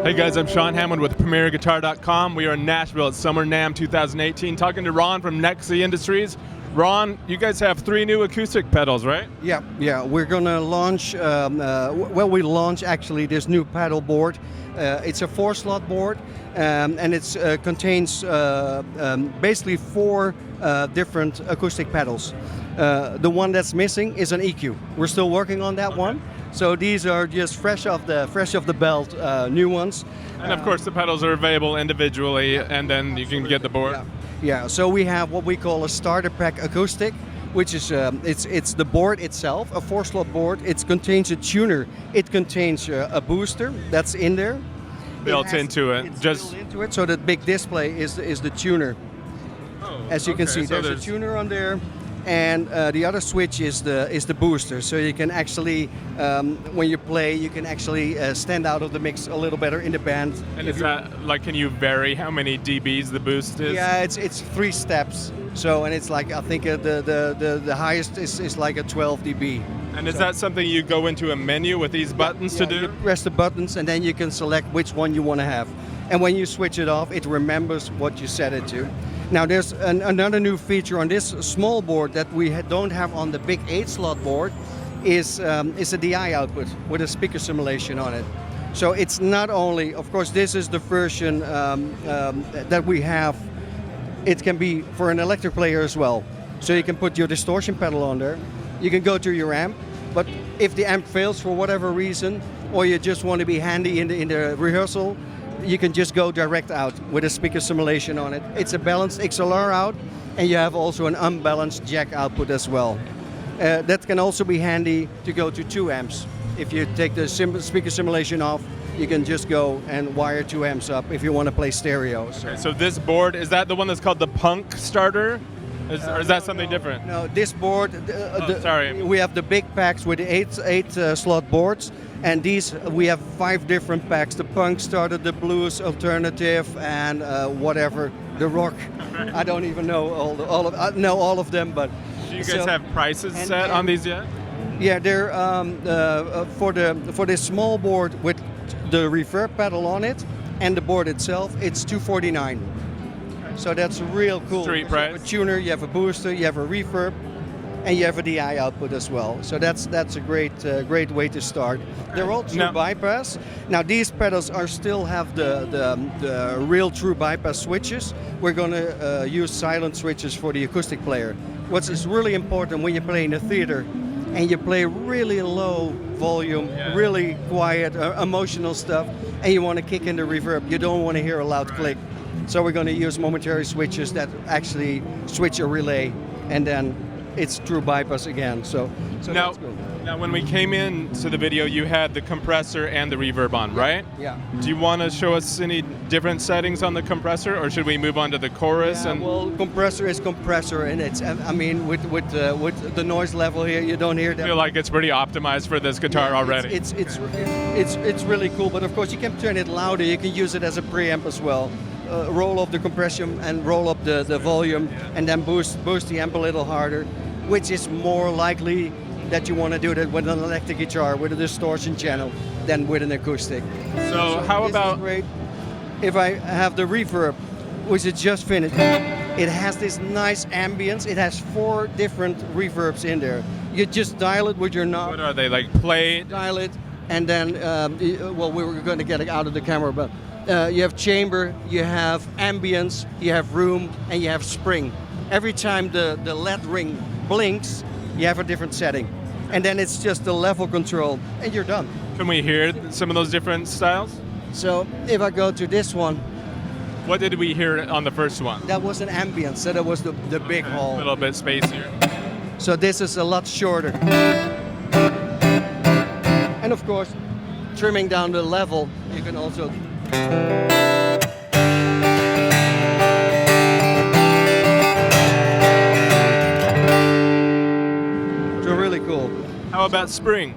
Hey guys, I'm Sean Hammond with PremierGuitar.com. We are in Nashville at Summer NAMM 2018 talking to Ron from Nexi Industries. Ron, you guys have 3 new acoustic pedals, right? Yeah. We're gonna launch. We launch actually this new pedal board. It's a 4-slot board, and it contains basically 4 different acoustic pedals. The one that's missing is an EQ. We're still working on that one. So these are just fresh off the belt, new ones. And of course, the pedals are available individually, and then you can get the board. Yeah. So we have what we call a starter pack acoustic, which is it's the board itself, a 4-slot board. It contains a tuner. It contains a booster that's in there. Built into it. It's built into it. So the big display is the tuner. As you can see, so there's a tuner on there. And the other switch is the booster, so you can actually, when you play, you can actually stand out of the mix a little better in the band. And is that like, can you vary how many dBs the boost is? Yeah, it's 3 steps. So, and it's like, I think the highest is like a 12 dB. And is that something you go into a menu with these buttons to do? You press the buttons and then you can select which one you want to have. And when you switch it off, it remembers what you set it to. Now there's another new feature on this small board that we don't have on the big 8-slot board is a DI output with a speaker simulation on it. So it's not only, of course, this is the version that we have. It can be for an electric player as well. So you can put your distortion pedal on there. You can go to your amp, but if the amp fails for whatever reason, or you just want to be handy in the rehearsal, you can just go direct out with a speaker simulation on it. It's a balanced XLR out, and you have also an unbalanced jack output as well. That can also be handy to go to 2 amps. If you take the speaker simulation off, you can just go and wire 2 amps up if you want to play stereo. So this board, is that the one that's called the Punk Starter? Or is that something different? No, this board, sorry. We have the big packs with the 8 slot boards. And these, we have 5 different packs: the punk starter, the blues alternative, and whatever, the rock. I don't even know all of them, but. Do you guys have prices set on these yet? Yeah, they're for this small board with the reverb pedal on it and the board itself, it's $249. So that's real cool. Street price. You have a tuner, you have a booster, you have a reverb, and you have a DI output as well. So that's a great way to start. They're all true bypass. Now these pedals still have the real true bypass switches. We're going to use silent switches for the acoustic player. What is really important when you play in a theater and you play really low volume, really quiet, emotional stuff, and you want to kick in the reverb, you don't want to hear a loud click. So we're going to use momentary switches that actually switch a relay, and then it's true bypass again. So now, that's good. Now, when we came in to the video, you had the compressor and the reverb on, right? Yeah. Do you want to show us any different settings on the compressor, or should we move on to the chorus? Yeah, well, compressor is compressor, and it's, I mean, with the noise level here, you don't hear that. I feel like it's pretty optimized for this guitar already. It's really cool, but of course you can turn it louder. You can use it as a preamp as well. Roll up the compression and roll up the volume, and then boost the amp a little harder, which is more likely that you want to do that with an electric guitar with a distortion channel than with an acoustic. So how about great. If I have the reverb, which is just finished, it has this nice ambience. It has 4 different reverbs in there. You just dial it with your knob. What are they, like play? Dial it, and then well, we were going to get it out of the camera, but you have chamber, you have ambience, you have room, and you have spring. Every time the LED ring blinks, you have a different setting. And then it's just the level control, and you're done. Can we hear some of those different styles? So if I go to this one. What did we hear on the first one? That was an ambience, so that was the big hall. A little bit spacier. So this is a lot shorter. And of course, trimming down the level, you can also. Cool. How about spring?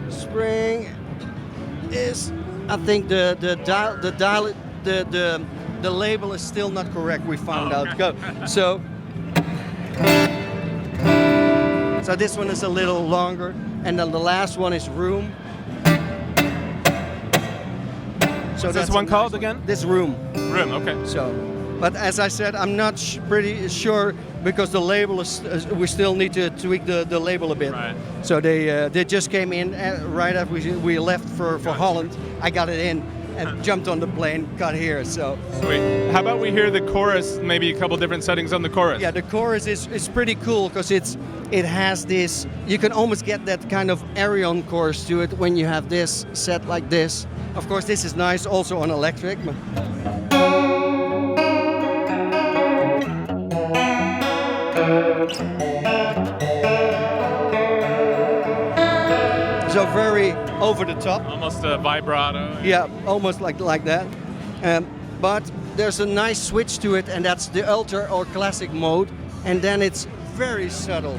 Spring is, I think the label is still not correct. We found out. Go. So this one is a little longer, and then the last one is room. So What's that's this one a called nice again? This room. Room, okay. So, but as I said, I'm not pretty sure because the label is. We still need to tweak the label a bit. Right. So they just came in right after we left for Holland. I got it in and jumped on the plane, got here. So Sweet. How about we hear the chorus, maybe a couple different settings on the chorus? yeah, the chorus is pretty cool because it has this. You can almost get that kind of Arion chorus to it when you have this set like this. Of course, this is nice also on electric. So very over the top. Almost a vibrato. Yeah, almost like that. But there's a nice switch to it, and that's the Ultra or Classic mode, and then it's very subtle.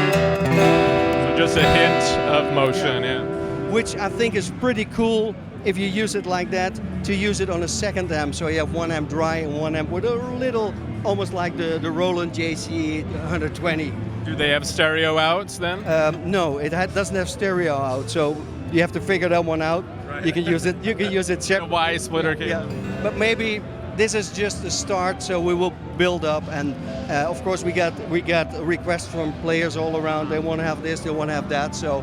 So just a hint of motion, yeah. Which I think is pretty cool if you use it like that, to use it on a second amp. So you have one amp dry and one amp with a little, almost like the Roland JC 120. Do they have stereo outs then? No, it doesn't have stereo out, so you have to figure that one out. Right. You can use it. You can use it A separately. Y splitter cable. Yeah, but maybe this is just the start, so we will build up. And of course, we got requests from players all around. They want to have this, they want to have that. So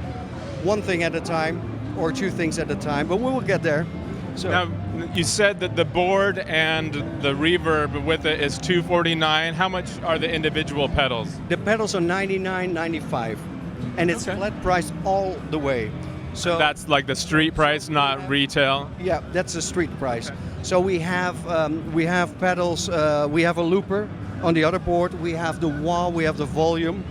one thing at a time, or two things at a time. But we will get there. So Now, you said that the board and the reverb with it is $249. How much are the individual pedals? the pedals are $99.95, and it's Okay. flat price all the way. So That's like the street price, not retail. yeah, that's the street price. So we have pedals. We have a looper on the other board. We have the wah, we have the volume,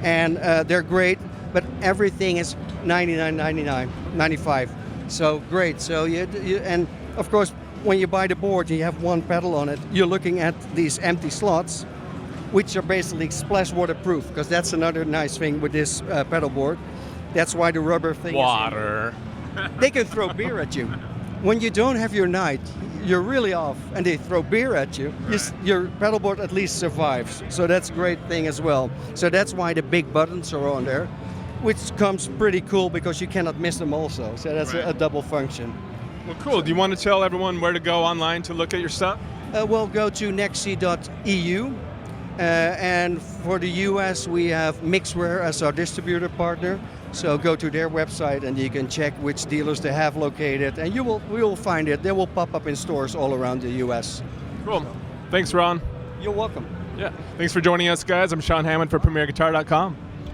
and they're great. But everything is $99.95. So great. So and of course, when you buy the board, you have one pedal on it. You're looking at these empty slots, which are basically splash waterproof, because that's another nice thing with this pedal board. That's why the rubber thing. Water. They can throw beer at you. When you don't have your night, you're really off, and they throw beer at you. Your pedal board at least survives. So that's a great thing as well. So that's why the big buttons are on there, which comes pretty cool because you cannot miss them also. So that's Right. a double function. Well, cool. Do you want to tell everyone where to go online to look at your stuff? We'll go to nexi.eu. And for the US, we have Mixware as our distributor partner. So go to their website and you can check which dealers they have located, and we will find it. They will pop up in stores all around the US. Cool. Thanks, Ron. You're welcome. Yeah. Thanks for joining us, guys. I'm Sean Hammond for PremierGuitar.com.